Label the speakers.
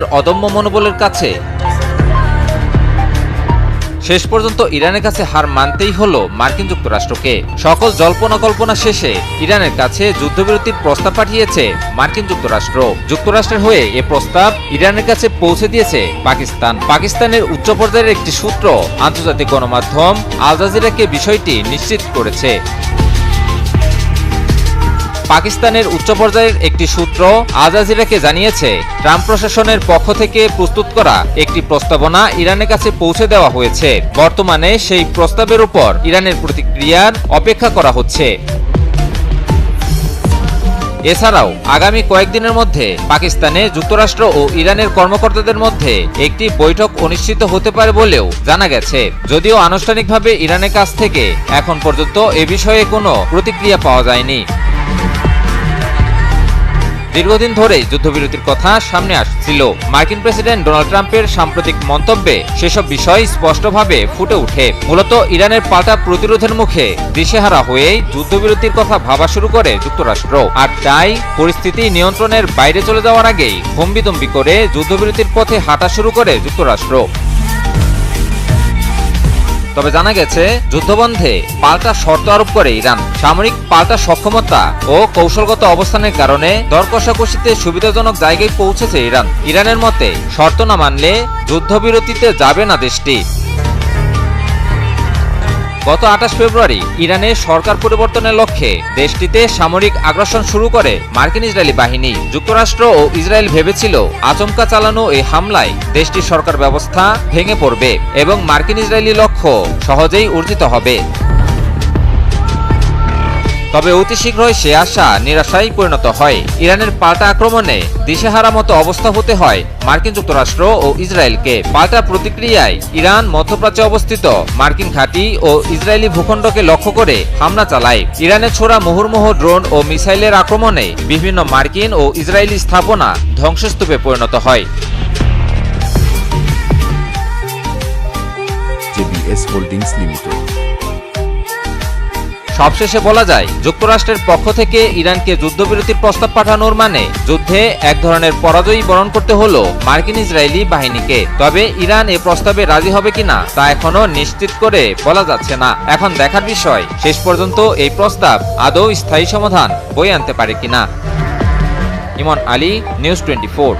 Speaker 1: অদম্য মনোবলের কাছে শেষ পর্যন্ত ইরানের কাছে হার মানতেই হলো মার্কিন যুক্তরাষ্ট্রকে। সকল জল্পনা কল্পনা শেষে ইরানের কাছে যুদ্ধবিরতির প্রস্তাব পাঠিয়েছে মার্কিন যুক্তরাষ্ট্র। যুক্তরাষ্ট্রের হয়ে এ প্রস্তাব ইরানের কাছে পৌঁছে দিয়েছে পাকিস্তান। পাকিস্তানের উচ্চ পর্যায়ের একটি সূত্র আন্তর্জাতিক গণমাধ্যম আল জাজিরাকে বিষয়টি নিশ্চিত করেছে। পাকিস্তানের উচ্চ পর্যায়ের একটি সূত্র আল জাজিরাকে জানিয়েছে, ট্রাম্প প্রশাসনের পক্ষ থেকে প্রস্তুত করা একটি প্রস্তাবনা ইরানের কাছে পৌঁছে দেওয়া হয়েছে। বর্তমানে সেই প্রস্তাবের উপর ইরানের প্রতিক্রিয়ার অপেক্ষা করা হচ্ছে। এছাড়াও আগামী কয়েকদিনের মধ্যে পাকিস্তানে যুক্তরাষ্ট্র ও ইরানের কর্মকর্তাদের মধ্যে একটি বৈঠক অনুষ্ঠিত হতে পারে বলেও জানা গেছে। যদিও আনুষ্ঠানিকভাবে ইরানের কাছ থেকে এখন পর্যন্ত এ বিষয়ে কোনো প্রতিক্রিয়া পাওয়া যায়নি। দীর্ঘদিন ধরেই যুদ্ধবিরতির কথা সামনে আসছিল। মার্কিন প্রেসিডেন্ট ডোনাল্ড ট্রাম্পের সাম্প্রতিক মন্তব্যে সেসব বিষয় স্পষ্টভাবে ফুটে ওঠে। মূলত ইরানের পাল্টা প্রতিরোধের মুখে দিশেহারা হয়েই যুদ্ধবিরতির কথা ভাবা শুরু করে যুক্তরাষ্ট্র। আর তাই পরিস্থিতি নিয়ন্ত্রণের বাইরে চলে যাওয়ার আগেই হম্বিতম্বি করে যুদ্ধবিরতির পথে হাঁটা শুরু করে যুক্তরাষ্ট্র। তবে জানা গেছে, যুদ্ধবন্ধে পাল্টা শর্ত আরোপ করে ইরান। সামরিক পাল্টা সক্ষমতা ও কৌশলগত অবস্থানের কারণে দর কষাকষিতে সুবিধাজনক জায়গায় পৌঁছেছে ইরান। ইরানের মতে শর্ত না মানলে যুদ্ধবিরতিতে যাবে না দেশটি। গত 28 ফেব্রুয়ারি ইরানে সরকার পরিবর্তনের লক্ষ্যে দেশটিতে সামরিক আগ্রাসন শুরু করে মার্কিন ইসরায়েলি বাহিনী। যুক্তরাষ্ট্র ও ইসরায়েল ভেবেছিল আচমকা চালানো এই হামলায় দেশটির সরকার ব্যবস্থা ভেঙে পড়বে এবং মার্কিন ইসরায়েলি লক্ষ্য সহজেই অর্জিত হবে। তবে অতি শীঘ্রই সে আশা নিরাশায় পরিণত হয়। ইরানের পাল্টা আক্রমণে দিশেহারা মতো অবস্থা হতে হয় মার্কিন যুক্তরাষ্ট্র ও ইসরায়েলকে। পাল্টা প্রতিক্রিয়ায় ইরান মধ্যপ্রাচ্যে অবস্থিত মার্কিন ঘাঁটি ও ইসরায়েলি ভূখণ্ডকে লক্ষ্য করে হামলা চালায়। ইরানে ছোড়া মুহুর্মুহ ড্রোন ও মিসাইলের আক্রমণে বিভিন্ন মার্কিন ও ইসরায়েলি স্থাপনা ধ্বংসস্তূপে পরিণত হয়।
Speaker 2: JBS holdings limited.
Speaker 1: সবশেষে বলা যায়, যুক্তরাষ্ট্রের পক্ষ থেকে ইরানকে যুদ্ধবিরতির প্রস্তাব পাঠানোর মানে যুদ্ধে এক ধরনের পরাজয়ই বরণ করতে হলো মার্কিন ইসরায়েলি বাহিনীকে। তবে ইরান এ প্রস্তাবে রাজি হবে কিনা তা এখনো নিশ্চিত করে বলা যাচ্ছে না। এখন দেখার বিষয় শেষ পর্যন্ত এই প্রস্তাব আদৌ স্থায়ী সমাধান বয়ে আনতে পারে কিনা। ইমন আলী, নিউজ 24।